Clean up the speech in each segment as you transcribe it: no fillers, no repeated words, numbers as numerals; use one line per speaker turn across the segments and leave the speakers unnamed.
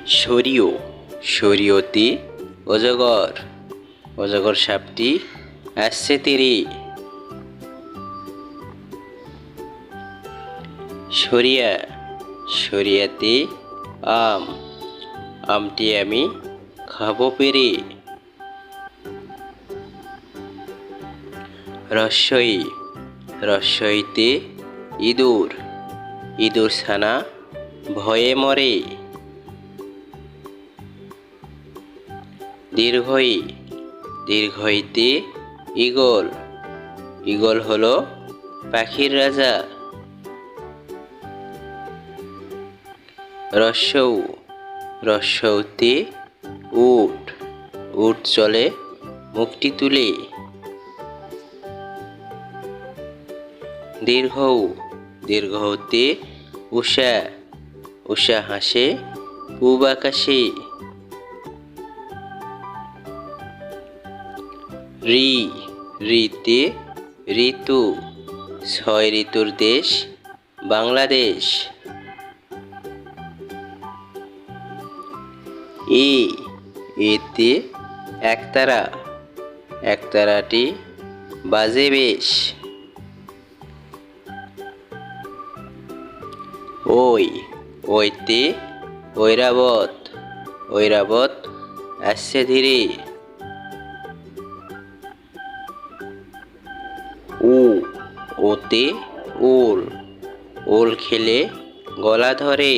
সরিও সরিয়তে অজগর অজগর সাপটি আসছে তীরে। সরিয়া সরিয়াতে আম আমটি আমি খাবো পেরে। রস্বই রস্বইতে ইঁদুর ইঁদুর ছানা ভয়ে মরে। দীর্ঘই দীর্ঘইতে ঈগল ঈগল হলো পাখির রাজা। রস্যৌ রস্যৌতে উট উট চলে মুখটি তুলে। দীর্ঘৌ দীর্ঘৌতে উষা উষা হাসে পূব আকাশে। ঋ ঋতে ঋতু ছয় ঋতুর দেশ বাংলাদেশ। এতে একতারা একতারাটি বাজে বেশ। ওইতে ঐরাবত ঐরাবত আসছে ধীরে। ওতে ওল ওল খেলে গলা ধরে।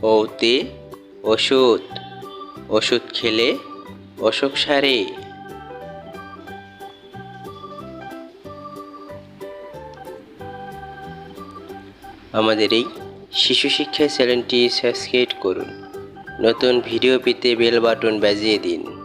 ওতে ওষুধ ওষুধ খেলে অসুখ সারে। আমাদের এই শিশু শিক্ষা চ্যানেলটি সাবস্ক্রাইব করুন। নতুন ভিডিও পেতে বেল বাটন বাজিয়ে দিন।